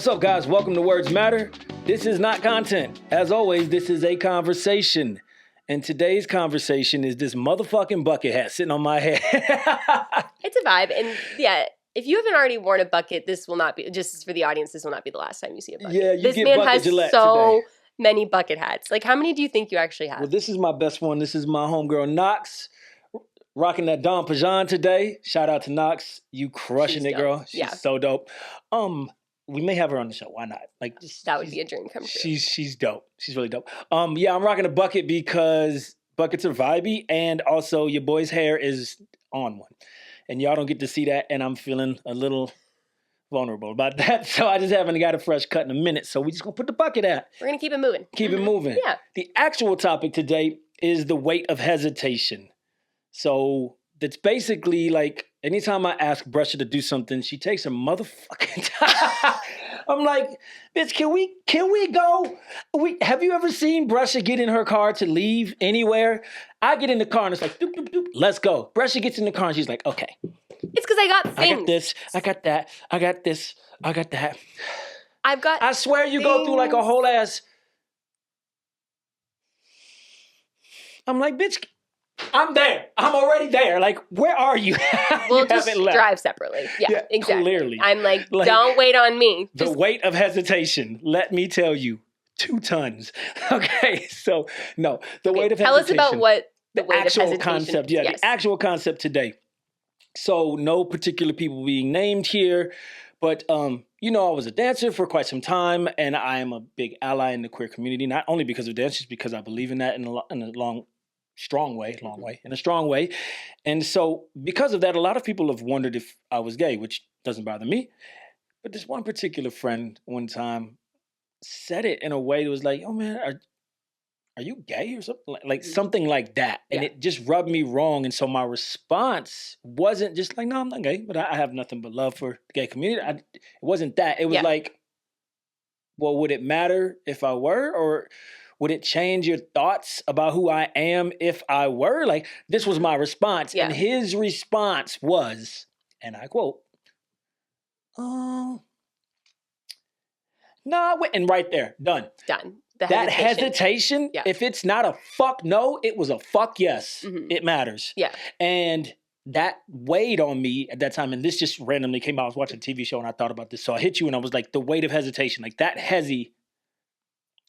What's up, guys? Welcome to Words Matter. This is not content. As always, this is a conversation. And today's conversation is this motherfucking bucket hat sitting on my head. It's a vibe. And yeah, if you haven't already worn a bucket, this will not be, just for the audience, this will not be the last time you see a bucket. Yeah, you this get man bucket has Gillette so today. many bucket hats. Like, how many do you think you actually have? Well, this is my best one. This is my homegirl, Knox. Rocking that Dom Pajan today. Shout out to Knox. You crushing She's it, girl. dope. She's Yeah. so dope. We may have her on the show. Why not? Like, That would be a dream come true. She's dope. She's really dope. Yeah, I'm rocking a bucket because buckets are vibey, and also your boy's hair is on one, and y'all don't get to see that, and I'm feeling a little vulnerable about that. So I just haven't got a fresh cut in a minute. So we just gonna put the bucket out. We're going to keep it moving. Keep it moving. Yeah. The actual topic today is the weight of hesitation. So that's basically like anytime I ask Brusha to do something, she takes her motherfucking time. I'm like, bitch, can we go? Have you ever seen Brusha get in her car to leave anywhere? I get in the car and it's like, doop, doop, doop, let's go. Brusha gets in the car and she's like, okay. It's because I got things. I got this, I got that, I got this, I got that. I've got I swear you go through like a whole ass. I'm like, bitch, I'm there. I'm already there. Like, where are you? We'll You just haven't left. drive separately. Yeah, exactly. Clearly. I'm like, don't wait on me. The weight of hesitation, let me tell you, 2 tons. Okay, so no, the weight of tell hesitation. us about what the weight actual of hesitation concept. Yeah, yes. the actual concept today. So no particular people being named here, but you know, I was a dancer for quite some time, and I am a big ally in the queer community. Not only because of dance, just because I believe in that in a strong way. And so because of that, a lot of people have wondered if I was gay, which doesn't bother me. But this one particular friend one time said it in a way that was like, oh man, are you gay or something? Like something like that. And it just rubbed me wrong. And so my response wasn't just like, no, I'm not gay, but I have nothing but love for the gay community. It wasn't that. It was like, well, would it matter if I were? Or would it change your thoughts about who I am if I were? Like, this was my response. Yeah. And his response was, and I quote, no, and right there, done. Done. That hesitation, if it's not a fuck no, it was a fuck yes. Mm-hmm. It matters. Yeah. And that weighed on me at that time. And this just randomly came out. I was watching a TV show and I thought about this. So I hit you and I was like, the weight of hesitation, like that hezzy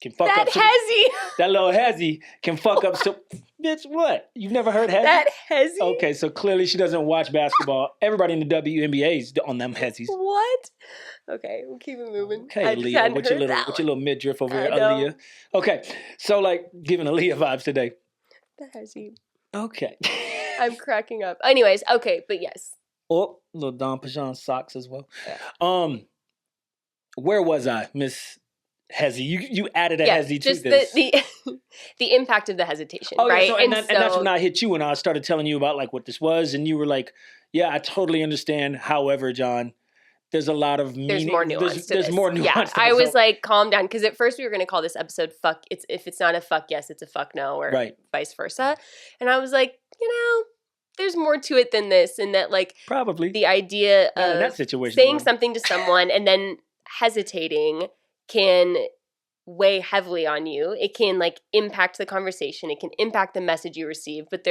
can fuck up. That little hezzy can fuck up. So, bitch, what? You've never heard hezzy? That hezzy? Okay, so clearly she doesn't watch basketball. Everybody in the WNBA is on them hezzies. What? Okay, we'll keep it moving. Okay, Aaliyah, with your little midriff over here, Aaliyah. Okay, so like giving Aaliyah vibes today. The hezzy. Okay. I'm cracking up. Anyways, okay, but yes. Oh, little Dom Pajan socks as well. Yeah. Where was I, Miss Hezzy? You added a hezzy to this. The impact of the hesitation, Yeah, right? so, and that's when I hit you and I started telling you about like what this was, and you were like, "Yeah, I totally understand." However, John, there's a lot of meaning. There's more nuance. There's more nuance. Yeah, I was like, calm down, because at first we were going to call this episode "fuck." If it's not a fuck yes, it's a fuck no, or vice versa. And I was like, there's more to it than this, and that like probably the idea of in that situation, saying something to someone and then hesitating can weigh heavily on you. It can like impact the conversation. It can impact the message you receive. But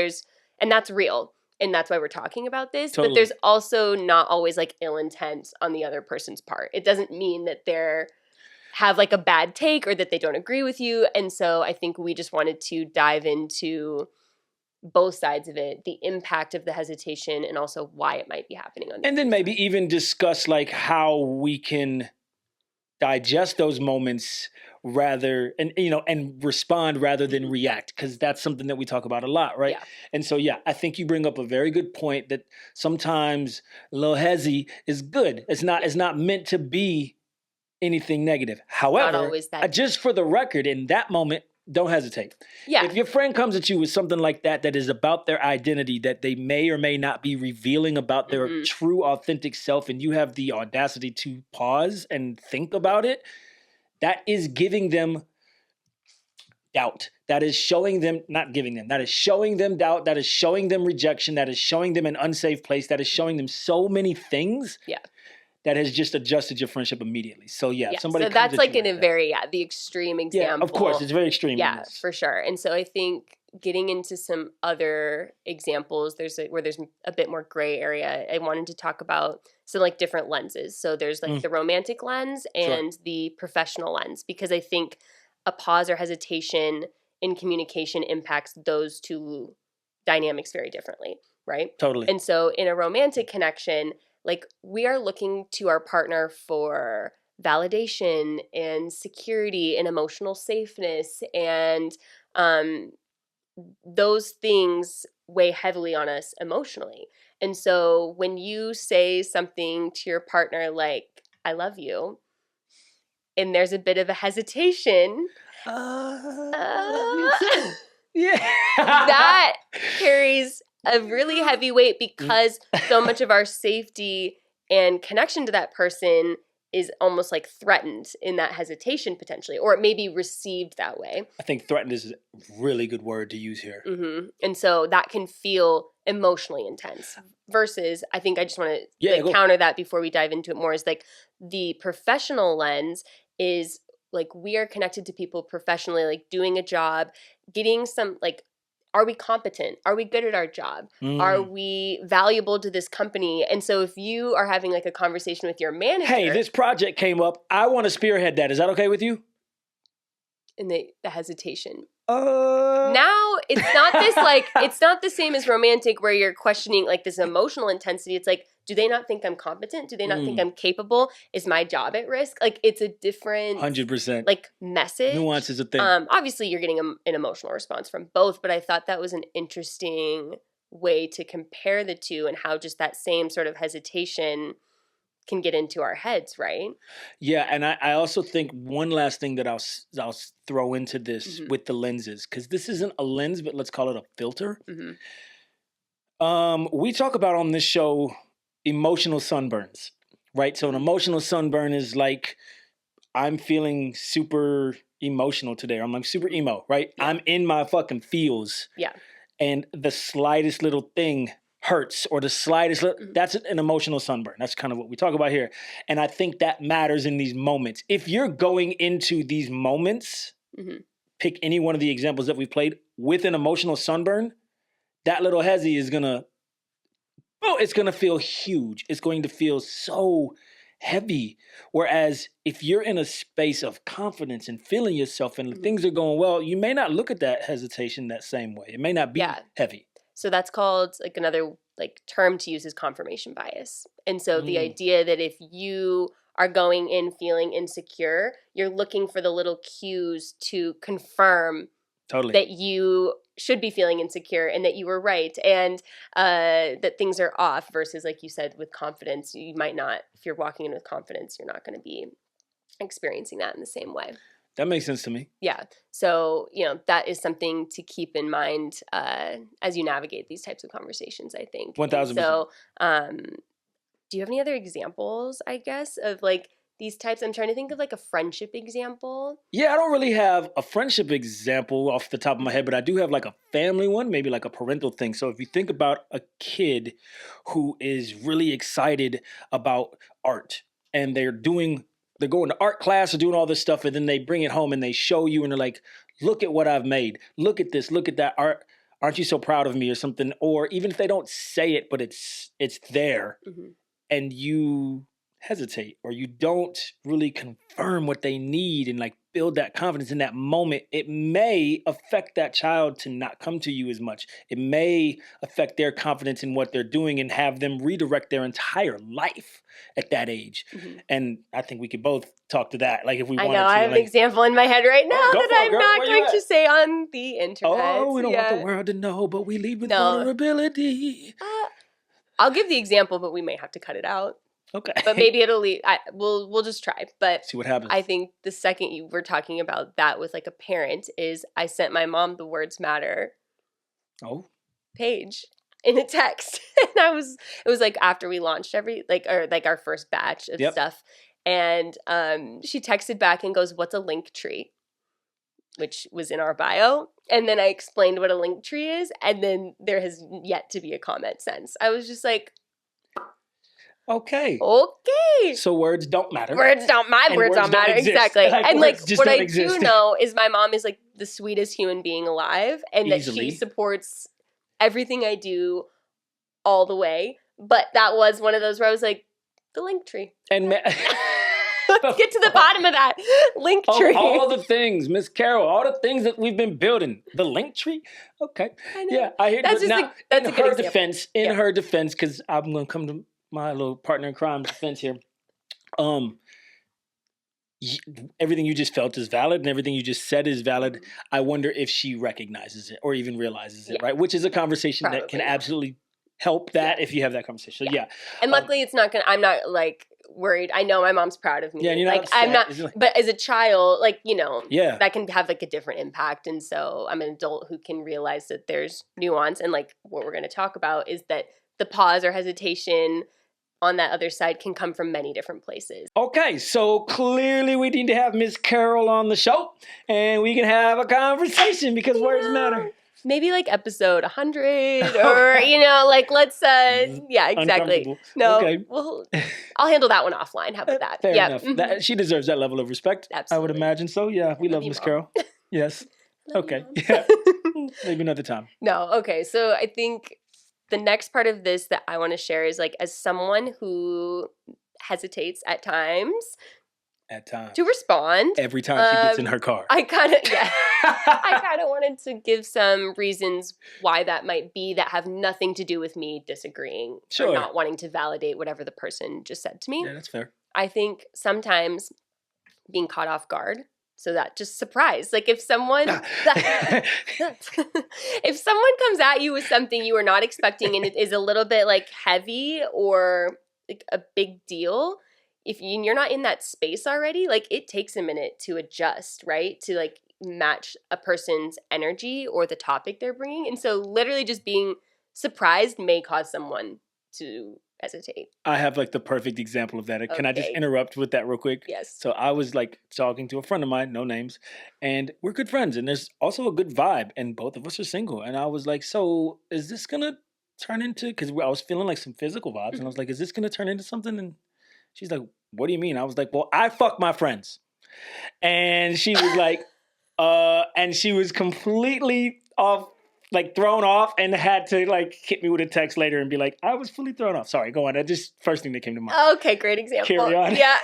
and that's real. And that's why we're talking about this. Totally. But there's also not always like ill intent on the other person's part. It doesn't mean that they're have like a bad take or that they don't agree with you. And so I think we just wanted to dive into both sides of it, the impact of the hesitation and also why it might be happening. And then maybe even discuss like how we can digest those moments and respond rather than react, because that's something that we talk about a lot, right? Yeah. And so, I think you bring up a very good point that sometimes a little hezzy is good. It's not meant to be anything negative. However, not always that. Just for the record, in that moment, don't hesitate. Yeah. If your friend comes at you with something like that is about their identity, that they may or may not be revealing about their true, authentic self, and you have the audacity to pause and think about it, that is giving them doubt. That is showing them, not giving them, that is showing them doubt. That is showing them rejection. That is showing them an unsafe place. That is showing them so many things. Yeah. that has just adjusted your friendship immediately. So yeah, if somebody so comes that's at like you in a that, very the extreme example. yeah, of course, it's very extreme. Yeah, for sure. And so I think getting into some other examples, where there's a bit more gray area. I wanted to talk about some like different lenses. So there's like the romantic lens and the professional lens, because I think a pause or hesitation in communication impacts those two dynamics very differently, right? Totally. And so in a romantic connection, like we are looking to our partner for validation and security and emotional safeness, and those things weigh heavily on us emotionally. And so when you say something to your partner like, I love you, and there's a bit of a hesitation, I love you too. Yeah. that carries a really heavy weight, because so much of our safety and connection to that person is almost like threatened in that hesitation potentially, or it may be received that way. I think threatened is a really good word to use here. And so that can feel emotionally intense, versus I think I just want to counter that before we dive into it more, is like the professional lens is like we are connected to people professionally, like doing a job, getting some like, are we competent? Are we good at our job? Are we valuable to this company? And so if you are having like a conversation with your manager, hey, this project came up, I want to spearhead that. Is that okay with you? And the hesitation. Now it's not this like, it's not the same as romantic where you're questioning like this emotional intensity. It's like, do they not think I'm competent? Do they not think I'm capable? Is my job at risk? Like it's a different 100% like message. Nuance is a thing. Obviously you're getting an emotional response from both, but I thought that was an interesting way to compare the two, and how just that same sort of hesitation can get into our heads, right? Yeah, and I also think one last thing that I'll throw into this with the lenses, because this isn't a lens, but let's call it a filter. We talk about on this show emotional sunburns, right? So an emotional sunburn is like, I'm feeling super emotional today. I'm like super emo, right? Yeah. I'm in my fucking feels. Yeah. And the slightest little thing hurts, or the slightest that's an emotional sunburn. That's kind of what we talk about here. And I think that matters in these moments. If you're going into these moments, pick any one of the examples that we've played with an emotional sunburn, that little hezzy is gonna, it's gonna feel huge. It's going to feel so heavy. Whereas if you're in a space of confidence and feeling yourself and things are going well, you may not look at that hesitation that same way. It may not be heavy. So that's called like another like term to use is confirmation bias. And so the idea that if you are going in feeling insecure, you're looking for the little cues to confirm that you should be feeling insecure and that you were right, and that things are off, versus like you said with confidence, you might not, if you're walking in with confidence, you're not going to be experiencing that in the same way. That makes sense to me. Yeah. So, that is something to keep in mind as you navigate these types of conversations, I think. 1,000%. So, do you have any other examples, I guess, of like these types? I'm trying to think of like a friendship example. Yeah, I don't really have a friendship example off the top of my head, but I do have like a family one, maybe like a parental thing. So if you think about a kid who is really excited about art, and they're going to art class or doing all this stuff, and then they bring it home and they show you and they're like, look at what I've made. Look at this. Look at that art. Aren't you so proud of me or something? Or even if they don't say it, but it's there, and you hesitate, or you don't really confirm what they need and like build that confidence in that moment, it may affect that child to not come to you as much. It may affect their confidence in what they're doing and have them redirect their entire life at that age. And I think we could both talk to that. Like if we wanted to. I have an example in my head right now that I'm not going to say on the internet. Oh, we don't want the world to know, but we lead with vulnerability. I'll give the example, but we may have to cut it out. Okay. But maybe it'll leave. We'll just try. But see what happens. I think the second you were talking about that with like a parent is I sent my mom the words matter page in a text. And it was like after we launched our first batch of stuff. And she texted back and goes, "What's a link tree?" Which was in our bio. And then I explained what a link tree is. And then there has yet to be a comment since. I was just like, Okay. Okay. So words don't matter. Words don't matter. Words don't matter. Exist. Exactly. And like just what don't I exist. do know is my mom is like the sweetest human being alive, and that Easily. she supports everything I do all the way. But that was one of those where I was like, the link tree. And Let's get to the bottom of that link tree. all the things, Miss Carol, all the things that we've been building. The link tree? Okay. I know. Yeah, I hear That's now, that's in a good her example. defense, her defense, because I'm going to come to my little partner in crime defense here. Everything you just felt is valid and everything you just said is valid. I wonder if she recognizes it or even realizes it, right? Which is a conversation that can absolutely help that if you have that conversation. So, And luckily it's not I'm not like worried. I know my mom's proud of me. Yeah, and you're not like upset. I'm not, but as a child, like, that can have like a different impact. And so I'm an adult who can realize that there's nuance. And like what we're going to talk about is that the pause or hesitation on that other side can come from many different places. Okay, so clearly we need to have Miss Carol on the show and we can have a conversation because words matter. Maybe like episode 100 or, like let's, exactly. No, okay. Well, I'll handle that one offline. How about that? Fair enough. Mm-hmm. She deserves that level of respect. Absolutely. I would imagine so. Yeah, we love Miss Carol. Yes. Okay. Yeah. Maybe another time. No. Okay. So I think the next part of this that I want to share is like, as someone who hesitates at times to respond. Every time she gets in her car. I kind of wanted to give some reasons why that might be that have nothing to do with me disagreeing or not wanting to validate whatever the person just said to me. Yeah, that's fair. I think sometimes being caught off guard, so that just surprise. Like if someone comes at you with something you are not expecting and it is a little bit like heavy or like a big deal, if you're not in that space already, like it takes a minute to adjust, right? To like match a person's energy or the topic they're bringing. And so literally just being surprised may cause someone to hesitate. I have like the perfect example of that. Can I just interrupt with that real quick? Yes. So I was like talking to a friend of mine, no names, and we're good friends and there's also a good vibe and both of us are single. And I was like, so is this going to turn into, because I was feeling like some physical vibes and I was like, is this going to turn into something? And she's like, what do you mean? I was like, well, I fuck my friends. And she was like, and she was completely off, like thrown off and had to like hit me with a text later and be like, I was fully thrown off. Sorry, go on. That's just first thing that came to mind. Okay, great example. Carry on. Yeah.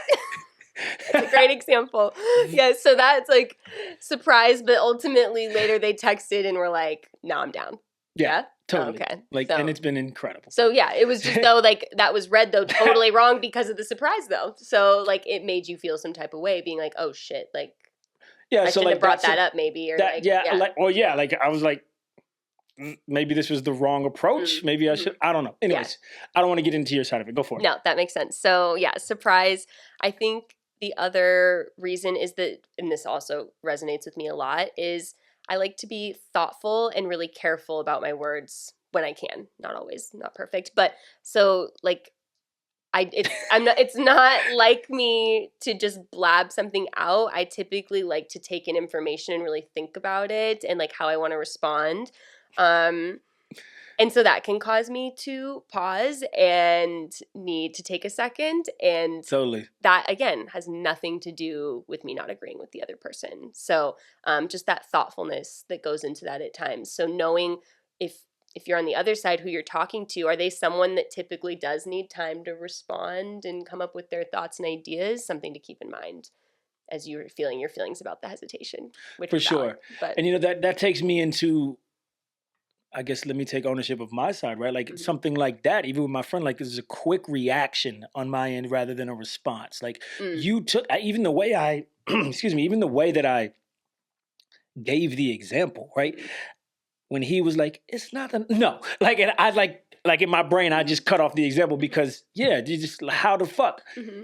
That's a great example. Yeah, so that's like surprise, but ultimately later they texted and were like, no, I'm down. Yeah? Totally. Okay. Like, and it's been incredible. So yeah, it was just though like that was read though totally wrong because of the surprise though. So like it made you feel some type of way, being like, oh shit, like I shouldn't have brought that up maybe or like I was like, maybe this was the wrong approach. Mm-hmm. Maybe I should. I don't know. Anyways, I don't want to get into your side of it. Go for it. No, that makes sense. So yeah, surprise. I think the other reason is that, and this also resonates with me a lot, is I like to be thoughtful and really careful about my words when I can. Not always, not perfect, but so like it's not like me to just blab something out. I typically like to take in information and really think about it and like how I want to respond. And so that can cause me to pause and need to take a second. And totally. That, again, has nothing to do with me not agreeing with the other person. So just that thoughtfulness that goes into that at times. So knowing if you're on the other side who you're talking to, are they someone that typically does need time to respond and come up with their thoughts and ideas? Something to keep in mind as you're feeling your feelings about the hesitation. Which for sure. But, and that takes me into, I guess, let me take ownership of my side, right? Like something like that, even with my friend, like this is a quick reaction on my end rather than a response. Like you took, even the way I, even the way that I gave the example, right? When he was like, it's not, no. Like, and I like in my brain, I just cut off the example because, you just, how the fuck? Mm-hmm.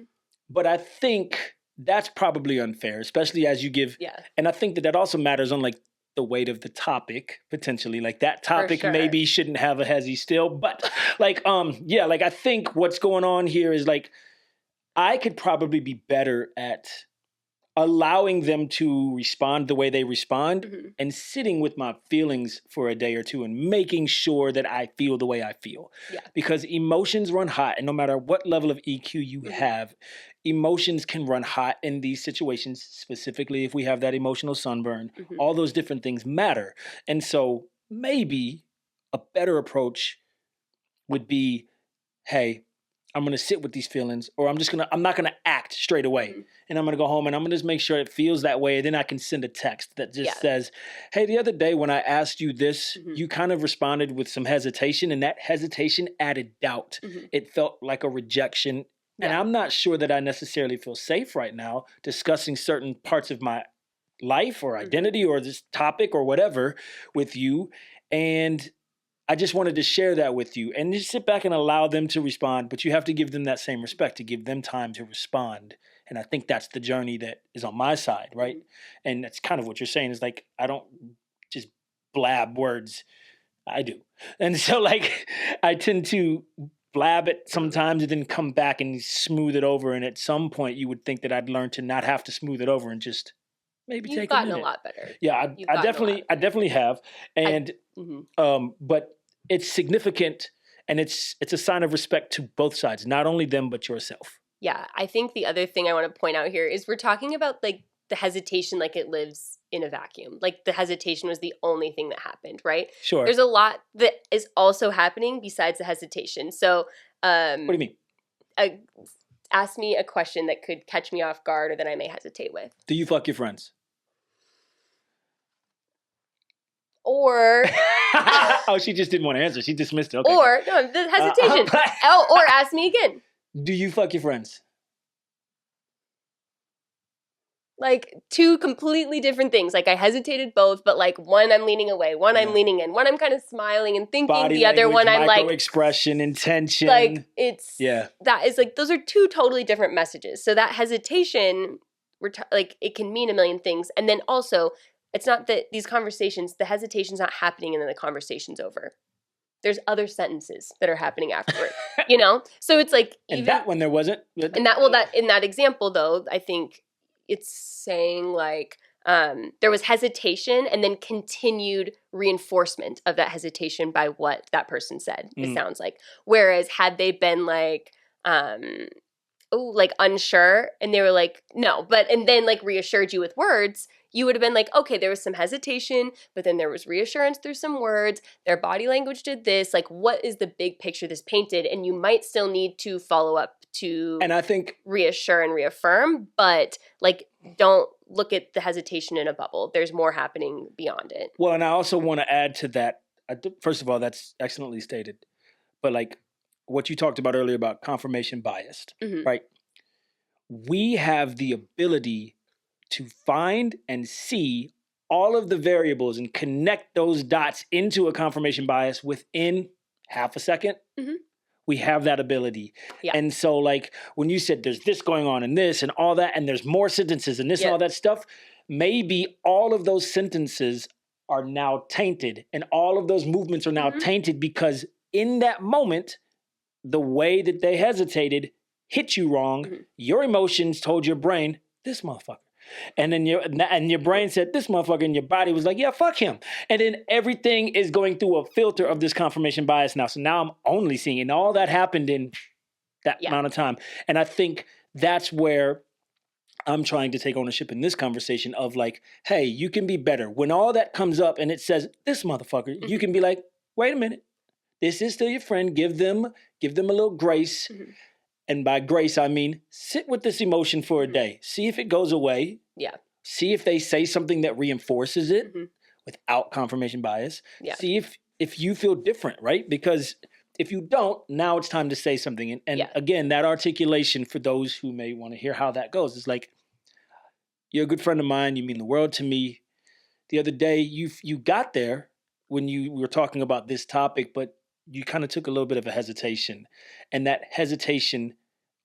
But I think that's probably unfair, especially as you give, and I think that also matters on like, the weight of the topic, potentially. Like that topic maybe shouldn't have a hezzy still, but like, like I think what's going on here is like, I could probably be better at allowing them to respond the way they respond Mm-hmm. and sitting with my feelings for a day or two and making sure that I feel the way I feel. Yeah. Because emotions run hot, and no matter what level of EQ you have, emotions can run hot in these situations, specifically if we have that emotional sunburn. All those different things matter. And so maybe a better approach would be, hey, I'm going to sit with these feelings, or I'm not going to act straight away. And I'm going to go home and I'm going to just make sure it feels that way. And then I can send a text that just says, hey, the other day when I asked you this, you kind of responded with some hesitation, and that hesitation added doubt. It felt like a rejection. And I'm not sure that I necessarily feel safe right now discussing certain parts of my life or identity or this topic or whatever with you. And I just wanted to share that with you, and just sit back and allow them to respond, but you have to give them that same respect to give them time to respond. And I think that's the journey that is on my side, right? And that's kind of what you're saying is like, I don't just blab words. I do. And so like, I tend to blab it sometimes and then come back and smooth it over. And at some point you would think that I'd learn to not have to smooth it over and just maybe You've take gotten a minute. a lot better. Yeah, I definitely have. And but it's significant, and it's a sign of respect to both sides, not only them but yourself. Yeah, I think the other thing I want to point out here is we're talking about like the hesitation like it lives in a vacuum. Like the hesitation was the only thing that happened, right? Sure. There's a lot that is also happening besides the hesitation. So what do you mean? Ask me a question that could catch me off guard or that I may hesitate with. Do you fuck your friends? Or oh, she just didn't want to answer. She dismissed it. Okay. Or no, the hesitation. Or ask me again. Do you fuck your friends? Like two completely different things. Like I hesitated both, but like one I'm leaning away, one I'm leaning in, one I'm kind of smiling and thinking. Body the other language, one I'm like expression, intention. Like it's that is like those are two totally different messages. So that hesitation, like it can mean a million things, and then also it's not that these conversations, the hesitation's not happening and then the conversation's over. There's other sentences that are happening afterward, you know? So it's like even and that one there wasn't. And that in that example though, I think it's saying like there was hesitation and then continued reinforcement of that hesitation by what that person said, it sounds like. Whereas had they been like, like unsure and they were like, no, and then like reassured you with words, you would have been like, okay, there was some hesitation, but then there was reassurance through some words. Their body language did this. Like, what is the big picture this painted? And you might still need to follow up to, and I think, reassure and reaffirm, but like, don't look at the hesitation in a bubble. There's more happening beyond it. Well, and I also want to add to that. First of all, that's excellently stated. But like what you talked about earlier about confirmation bias, right? We have the ability to find and see all of the variables and connect those dots into a confirmation bias within half a second. We have that ability. Yeah. And so like when you said there's this going on and this and all that, and there's more sentences and this and all that stuff, maybe all of those sentences are now tainted and all of those movements are now tainted because in that moment, the way that they hesitated hit you wrong. Your emotions told your brain, this motherfucker. And then your brain said, this motherfucker, and your body was like, yeah, fuck him. And then everything is going through a filter of this confirmation bias now. So now I'm only seeing it. And all that happened in that amount of time. And I think that's where I'm trying to take ownership in this conversation of like, hey, you can be better. When all that comes up and it says, this motherfucker, you can be like, wait a minute. This is still your friend. Give them a little grace. And by grace, I mean, sit with this emotion for a day. See if it goes away. Yeah. See if they say something that reinforces it without confirmation bias. Yeah. See if you feel different, right? Because if you don't, now it's time to say something. And again, that articulation for those who may want to hear how that goes is like, you're a good friend of mine. You mean the world to me. The other day, you got there when you were talking about this topic, but you kind of took a little bit of a hesitation. And that hesitation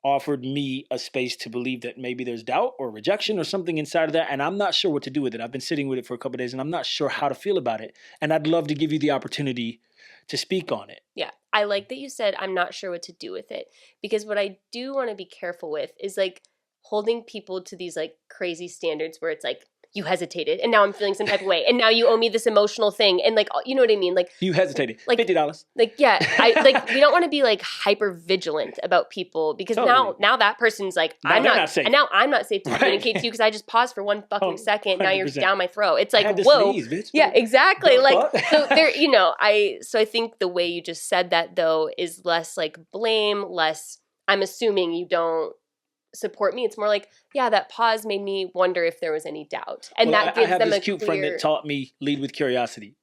offered me a space to believe that maybe there's doubt or rejection or something inside of that. And I'm not sure what to do with it. I've been sitting with it for a couple of days and I'm not sure how to feel about it. And I'd love to give you the opportunity to speak on it. Yeah. I like that you said, I'm not sure what to do with it. Because what I do want to be careful with is like holding people to these like crazy standards where it's like, you hesitated and now I'm feeling some type of way and now you owe me this emotional thing and like, you know what I mean? Like you hesitated. Like $50. Like, yeah, we don't want to be like hyper vigilant about people because now that person's like, I'm not safe. And now I'm not safe to communicate to you because I just paused for one fucking second. 100%. Now you're down my throat. It's like, whoa. Sneeze, bitch. Yeah, exactly. Like, so there, I think the way you just said that though is less like blame, less, I'm assuming you don't support me. It's more like, yeah, that pause made me wonder if there was any doubt. And that gives them a this cute friend that taught me lead with curiosity.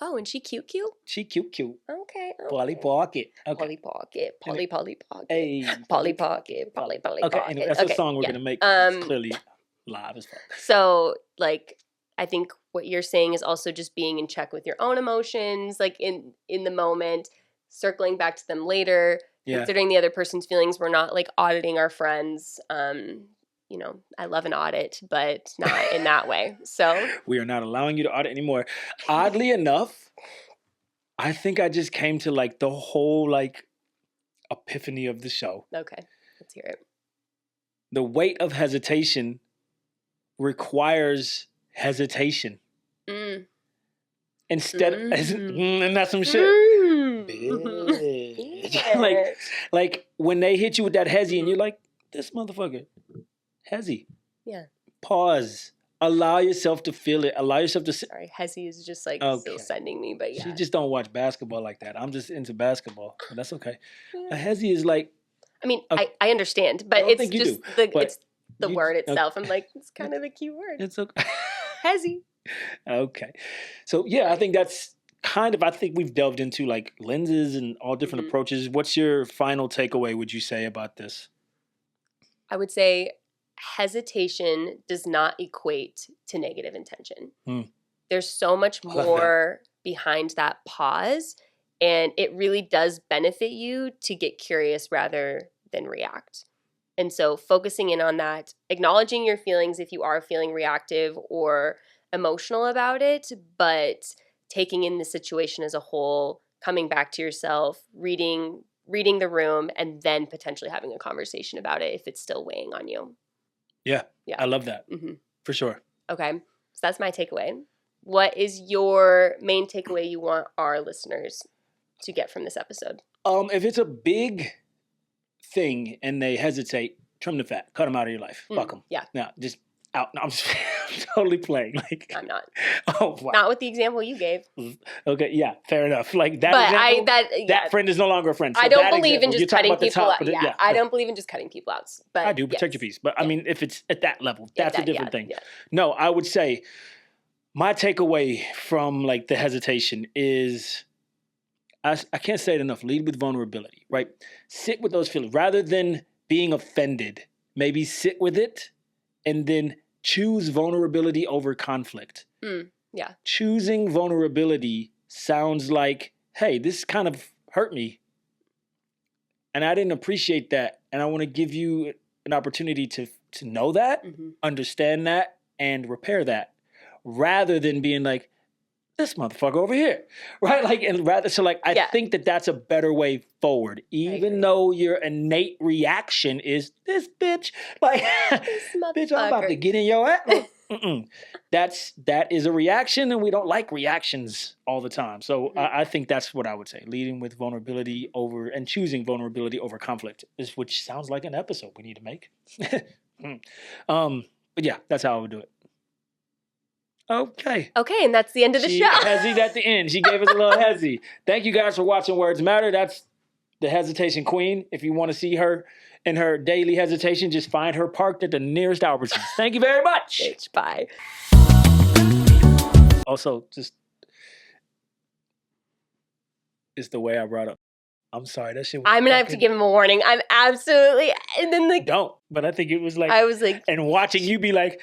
Oh, and she cute? She cute. Okay. Polly Pocket. Okay. Polly Pocket. Polly Pocket. Hey. Polly Pocket. Polly Pocket. Okay, anyway, that's a song we're going to make. It's clearly live as fuck. So, like, I think what you're saying is also just being in check with your own emotions, like in the moment, circling back to them later. Yeah. Considering the other person's feelings, we're not like auditing our friends. I love an audit, but not in that way. So we are not allowing you to audit anymore. Oddly enough, I think I just came to like the whole like epiphany of the show. Okay, let's hear it. The weight of hesitation requires hesitation. Instead, and that's some shit. like when they hit you with that hezzy and you're like, this motherfucker, hezzy. Yeah. Pause. Allow yourself to feel it. Allow yourself to. Sorry, hezzy is just like still sending me, but yeah. She just don't watch basketball like that. I'm just into basketball, but that's okay. A hezzy is like. I mean, I understand, but it's just it's the word itself. I'm like, it's kind of a cute word. It's okay. Hezzy. Okay. So yeah, I think that's I think we've delved into like lenses and all different approaches. What's your final takeaway, would you say, about this? I would say hesitation does not equate to negative intention. There's so much more behind that pause, and it really does benefit you to get curious rather than react. And so focusing in on that, acknowledging your feelings if you are feeling reactive or emotional about it, but taking in the situation as a whole, coming back to yourself, reading the room, and then potentially having a conversation about it if it's still weighing on you. Yeah. I love that. For sure. Okay. So that's my takeaway. What is your main takeaway you want our listeners to get from this episode? If it's a big thing and they hesitate, trim the fat. Cut them out of your life. Fuck them. Yeah. Now, just out. No, I'm totally playing. Like I'm not. Oh, wow. Not with the example you gave. Okay, yeah, fair enough. Like that. But example, that friend is no longer a friend. So I don't believe in just cutting people out. I don't believe in just cutting people out. But I do protect your peace. But I mean, if it's at that level, that's a different thing. Yeah. No, I would say my takeaway from like the hesitation is. I can't say it enough. Lead with vulnerability, right? Sit with those feelings rather than being offended. Maybe sit with it and then choose vulnerability over conflict. Yeah. Choosing vulnerability sounds like, hey, this kind of hurt me. And I didn't appreciate that. And I want to give you an opportunity to know that, understand that, and repair that. Rather than being like, this motherfucker over here, right? Like, and rather, so like, I think that that's a better way forward, even though your innate reaction is this bitch, like, bitch, I'm about to get in your ass. That is a reaction, and we don't like reactions all the time. So I think that's what I would say: leading with vulnerability over and choosing vulnerability over conflict, which sounds like an episode we need to make. But yeah, that's how I would do it. Okay, and that's the end of the show. Hezzy at the end. She gave us a little hezzy. Thank you guys for watching Words Matter. That's the hesitation queen. If you want to see her in her daily hesitation, just find her parked at the nearest Albertsons. Thank you very much. Bitch, bye. Also, just it's the way I brought up. I'm sorry, that shit was I'm going to have to give him a warning. I'm absolutely... And then don't. But I think it was like... I was like... And watching you be like...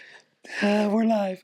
we're live.